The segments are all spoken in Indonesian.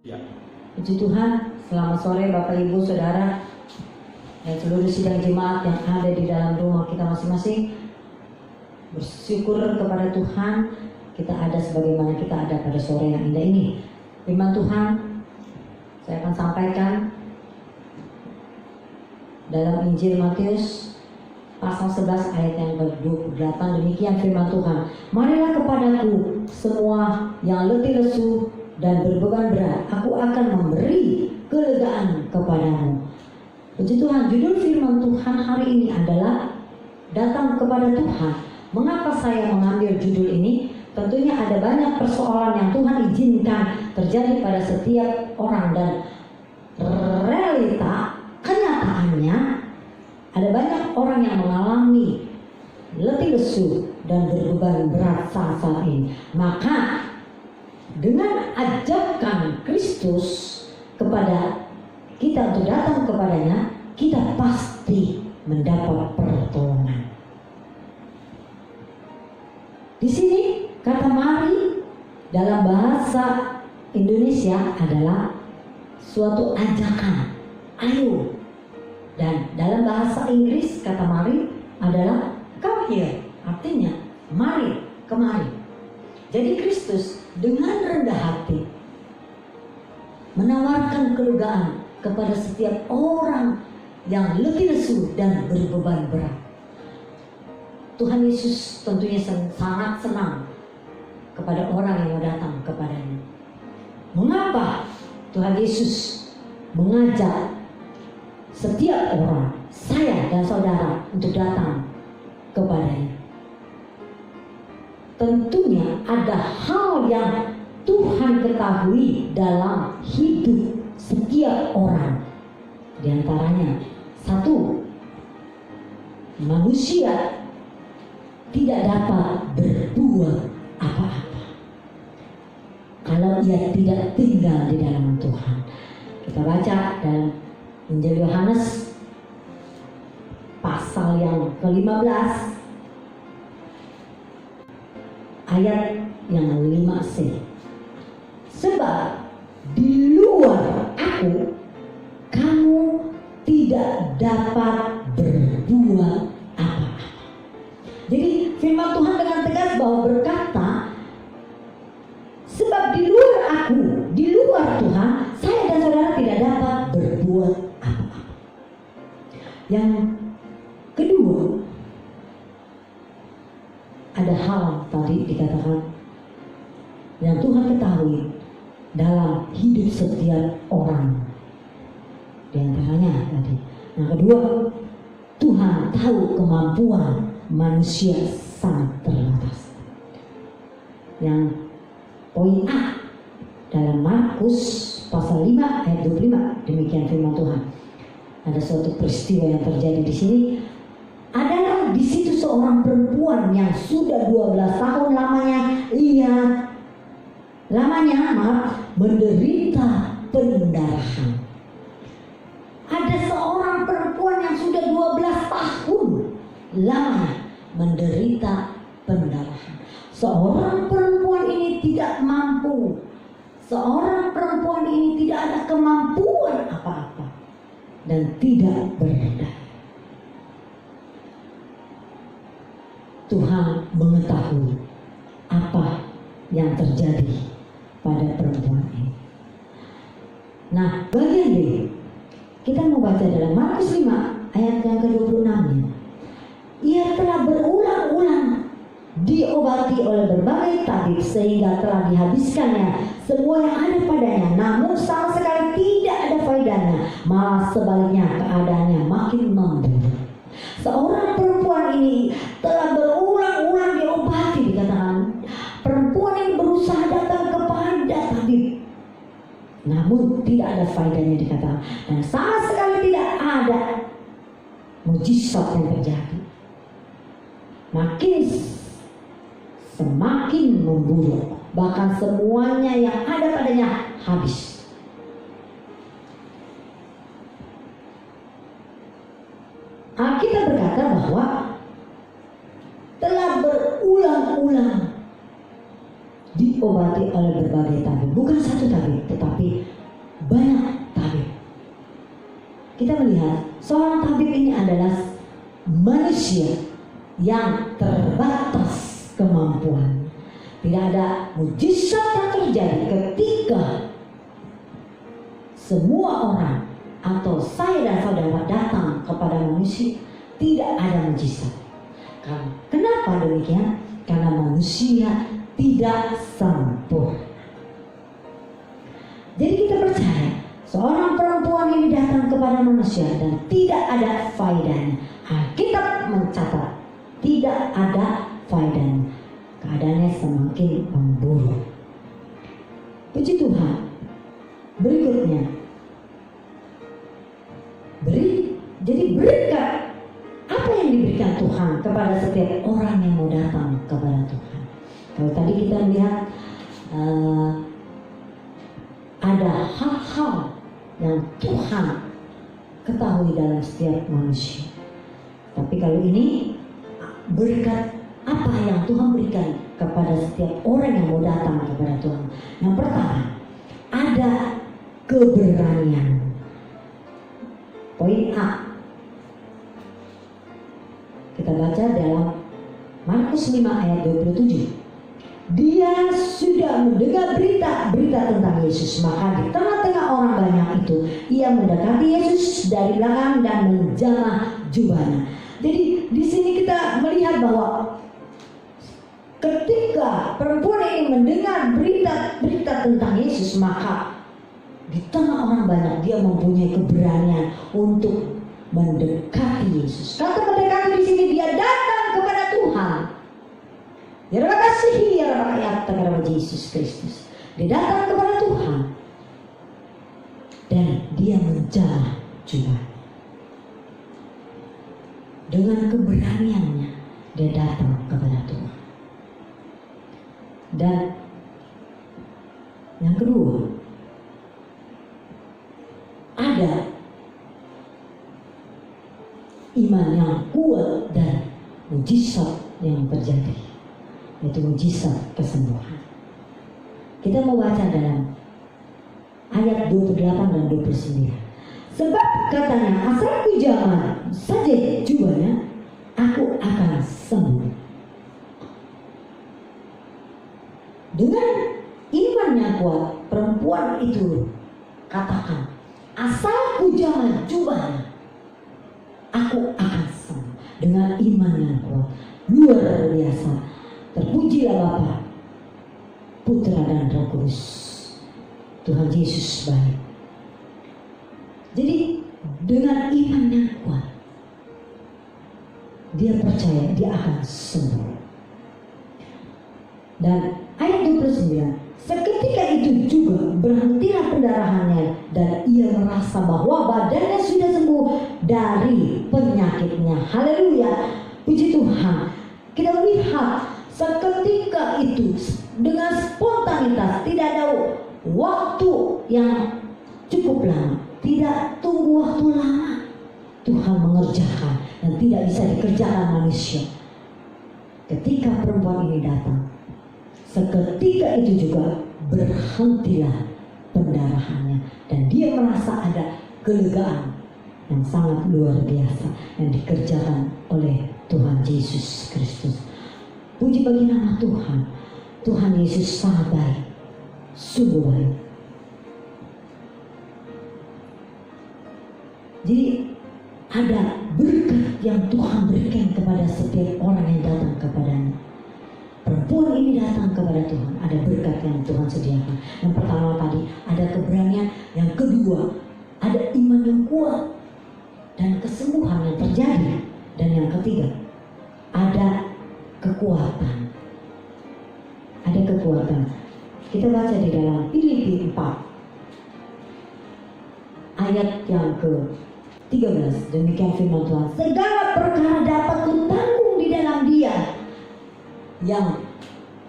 Ya. Puji Tuhan, selamat sore Bapak Ibu Saudara dan seluruh sidang jemaat yang ada di dalam rumah kita masing-masing. Bersyukur kepada Tuhan kita ada sebagaimana kita ada pada sore yang indah ini. Firman Tuhan saya akan sampaikan dalam Injil Matius pasal 11 ayat yang ke-28. Demikian firman Tuhan. Marilah kepadaku semua yang letih lesu dan berbeban berat, aku akan memberi kelegaan kepadamu. Puji Tuhan, judul firman Tuhan hari ini adalah datang kepada Tuhan. Mengapa saya mengambil judul ini? Tentunya ada banyak persoalan yang Tuhan izinkan terjadi pada setiap orang, dan realita kenyataannya ada banyak orang yang mengalami letih lesu dan berbeban berat saat ini. Maka dengan ajakan Kristus kepada kita untuk datang kepadanya, kita pasti mendapat pertolongan. Di sini kata mari dalam bahasa Indonesia adalah suatu ajakan, ayo. Dan dalam bahasa Inggris kata mari adalah come here, artinya mari, kemari. Jadi Kristus dengan rendah hati menawarkan kelegaan kepada setiap orang yang letih lesu dan berbeban berat. Tuhan Yesus tentunya sangat senang kepada orang yang mau datang kepadanya. Mengapa Tuhan Yesus mengajak setiap orang, saya dan saudara, untuk datang kepadanya? Tentunya ada hal yang Tuhan ketahui dalam hidup setiap orang. Di antaranya, satu, manusia tidak dapat berbuat apa-apa kalau ia tidak tinggal di dalam Tuhan. Kita baca dalam Injil Yohanes pasal yang ke-15 ayat yang 5c. Sebab di luar aku kamu tidak dapat berbuat apa-apa. Jadi firman Tuhan dengan tegas bahwa berkata, sebab di luar aku, di luar Tuhan, saya dan saudara tidak dapat berbuat apa-apa. Yang kedua, ada hal tadi dikatakan yang Tuhan ketahui dalam hidup setiap orang. Di antaranya tadi, yang kedua, Tuhan tahu kemampuan manusia sangat terbatas. Yang poin A dalam Markus pasal 5 ayat 25, demikian firman Tuhan. Ada suatu peristiwa yang terjadi di sini. Adalah di situ seorang perempuan yang sudah 12 tahun lamanya menderita pendarahan. Ada seorang perempuan yang sudah 12 tahun lamanya menderita pendarahan. Seorang perempuan ini tidak mampu. Seorang perempuan ini tidak ada kemampuan apa-apa dan tidak berdaya. Tuhan mengetahui apa yang terjadi pada perempuan ini. Nah, bagian B, kita mau baca dalam Markus 5 ayat yang ke-26. Ia telah berulang-ulang diobati oleh berbagai tabib sehingga telah dihabiskannya semua yang ada padanya, namun sama sekali tidak ada faedahnya, malah sebaliknya keadaannya makin memburuk. Seorang perempuan ini telah berulang-ulang diobati, dikatakan. Perempuan ini berusaha datang kepada tabib, namun tidak ada faedahnya, dikatakan. Dan sama sekali tidak ada mujizat yang terjadi. Semakin memburuk, bahkan semuanya yang ada padanya habis. Alkitab berkata bahwa telah berulang-ulang diobati oleh berbagai tabib, bukan satu tabib, tetapi kita melihat seorang tabib ini adalah manusia yang terbatas kemampuan. Tidak ada mujizat yang terjadi ketika semua orang atau saya dan saudara datang kepada manusia. Tidak ada mujizat. Kenapa demikian? Karena manusia tidak sempurna. Jadi kita percaya seorang perempuan ini datang kepada manusia dan tidak ada faedahnya. Alkitab mencatat tidak ada faedahnya. Keadaannya semakin memburuk. Puji Tuhan. Berikutnya, jadi berkat apa yang diberikan Tuhan kepada setiap orang yang mau datang kepada Tuhan. Kalau tadi kita lihat ada hal-hal yang Tuhan ketahui dalam setiap manusia. Tapi kalau ini berkat apa yang Tuhan berikan kepada setiap orang yang mau datang kepada Tuhan. Yang pertama, ada keberanian. Poin A. Kita baca dalam Markus 5 ayat 27. Dia sudah mendengar berita tentang Yesus, maka di tengah-tengah orang banyak itu ia mendekati Yesus dari belakang dan menjamah jubahnya. Jadi di sini kita melihat bahwa ketika perempuan ini mendengar berita tentang Yesus, maka di tengah orang banyak dia mempunyai keberanian untuk mendekati Yesus. Kata mendekati di sini dia datang kepada Tuhan. Ya kasih ya rakyat kepada Yesus Kristus. Dia datang kepada Tuhan dan dia menjamah jubahnya. Dengan keberaniannya dia datang kepada Tuhan. Dan yang kedua, ada iman yang kuat dan mujizat yang terjadi, yaitu mujizat kesembuhan. Kita mau baca dalam ayat 28 dan 29. Sebab katanya, asal ku jamah saja jubahnya, aku akan sembuh. Dengan iman yang kuat, perempuan itu katakan, asal ku jamah jubahnya, aku akan sembuh. Dengan iman yang kuat, luar biasa. Terpujilah Bapa, Putra dan Roh Kudus. Tuhan Yesus baik. Jadi dengan iman yang kuat, dia percaya dia akan sembuh. Dan ayat 29, seketika itu juga berhentilah pendarahannya dan ia merasa bahwa badannya sudah sembuh dari penyakitnya. Haleluya, puji Tuhan. Kita lihat seketika itu dengan spontanitas, tidak ada waktu yang cukup lama, tidak tunggu waktu lama, Tuhan mengerjakan dan tidak bisa dikerjakan manusia. Ketika perempuan ini datang, seketika itu juga berhentilah pendarahannya dan dia merasa ada kelegaan yang sangat luar biasa yang dikerjakan oleh Tuhan Yesus Kristus. Puji bagi nama Tuhan. Tuhan Yesus sangat baik, sungguh baik. Jadi ada berkat yang Tuhan berikan kepada setiap orang yang datang kepadanya. Perempuan ini datang kepada Tuhan, ada berkat yang Tuhan sediakan. Yang pertama tadi ada keberanian, yang kedua ada iman yang kuat dan kesembuhan yang terjadi, dan yang ketiga ada kekuatan. Ada kekuatan. Kita baca di dalam Filipi 4 ayat yang ke-13. Demikian firman Tuhan, segala perkara dapat kutanggung di dalam Dia yang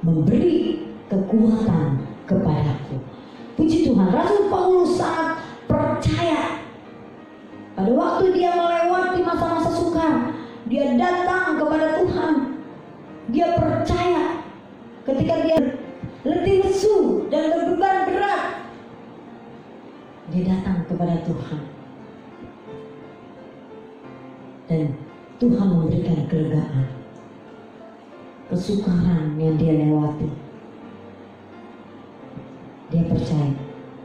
memberi kekuatan kepadaku. Puji Tuhan, Rasul Paulus sangat percaya. Pada waktu dia melewati masa-masa sukar, dia datang kepada Tuhan. Dia percaya. Ketika dia letih lesu dan berbeban berat, dia datang kepada Tuhan. Dan Tuhan memberikan kelegaan, kesukaran yang dia lewati. Dia percaya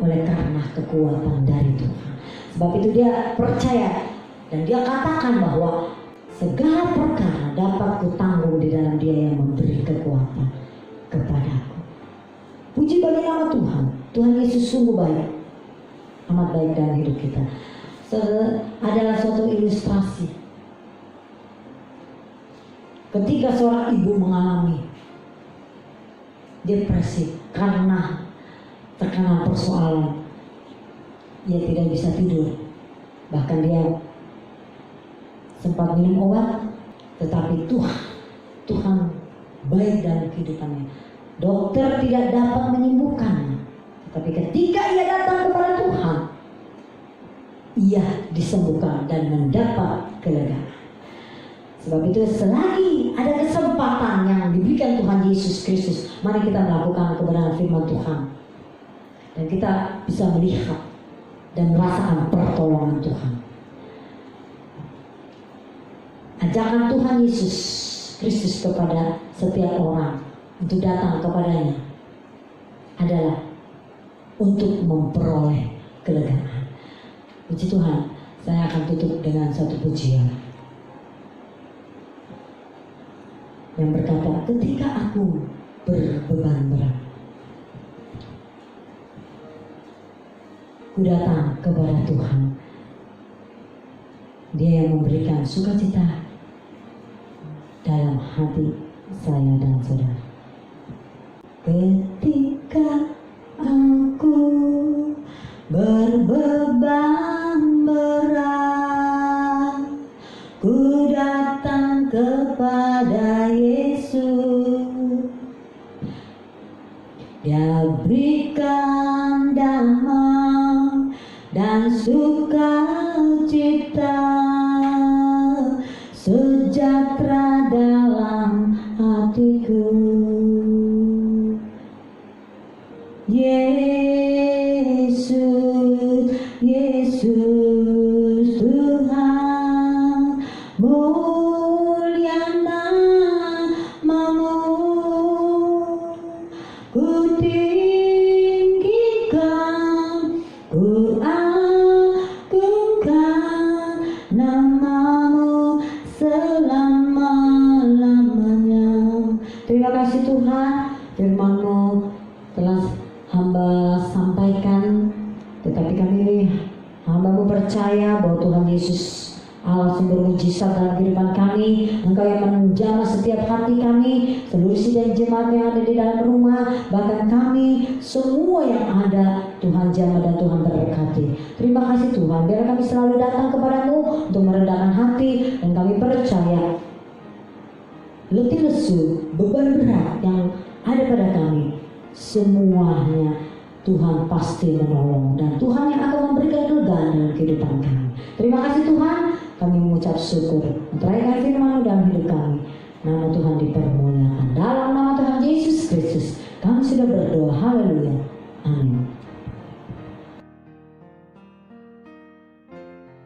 oleh karena kekuatan dari Tuhan. Sebab itu dia percaya dan dia katakan bahwa segala perkara dapat kutanggung di dalam Dia yang memberi kekuatan kepadaku. Puji bagi nama Tuhan. Tuhan Yesus sungguh baik, amat baik dalam hidup kita. Adalah suatu ilustrasi ketika seorang ibu mengalami depresi karena terkena persoalan, ia tidak bisa tidur, bahkan dia sempat minum obat, tetapi Tuhan baik dalam kehidupannya. Dokter tidak dapat menyembuhkannya, tapi ketika ia datang kepada Tuhan, ia disembuhkan dan mendapat kelegaan. Sebab itu selagi ada kesempatan yang diberikan Tuhan Yesus Kristus, mari kita melakukan kebenaran firman Tuhan. Dan kita bisa melihat dan merasakan pertolongan Tuhan. Ajakan Tuhan Yesus Kristus kepada setiap orang untuk datang kepadanya adalah untuk memperoleh kelegaan. Puji Tuhan, saya akan tutup dengan satu pujian yang berkata, ketika aku berbeban berat, ku datang kepada Tuhan. Dia yang memberikan sukacita dalam hati saya dan saudara. Ketika aku berbeban berat, ku datang kepada Yesus. Dia berikan damai dan sukacita, sejahtera dalam hatiku. Yesus, Yesus Tuhan, mulia namamu, ku tinggikan, ku agungkan namamu selama-lamanya. Terima kasih Tuhan, firman-Mu telah hamba sampaikan, tetapi kami hamba-Mu percaya bahwa Tuhan Yesus Allah sumber mujizat dalam kehidupan kami. Engkau yang menjamah setiap hati kami, seluruh sidang jemaat yang ada di dalam rumah, bahkan kami semua yang ada, Tuhan jamah dan Tuhan berkati. Terima kasih Tuhan, biar kami selalu datang kepada-Mu untuk meredakan hati, dan kami percaya letih lesu, beban berat yang ada pada kami, semuanya Tuhan pasti menolong, dan Tuhan yang akan memberikan kelegaan dalam kehidupan kami. Terima kasih Tuhan, kami mengucap syukur untuk firman-Mu dalam hidup kami. Nama Tuhan dipermuliakan. Dalam nama Tuhan Yesus Kristus kami sudah berdoa. Haleluya. Amin.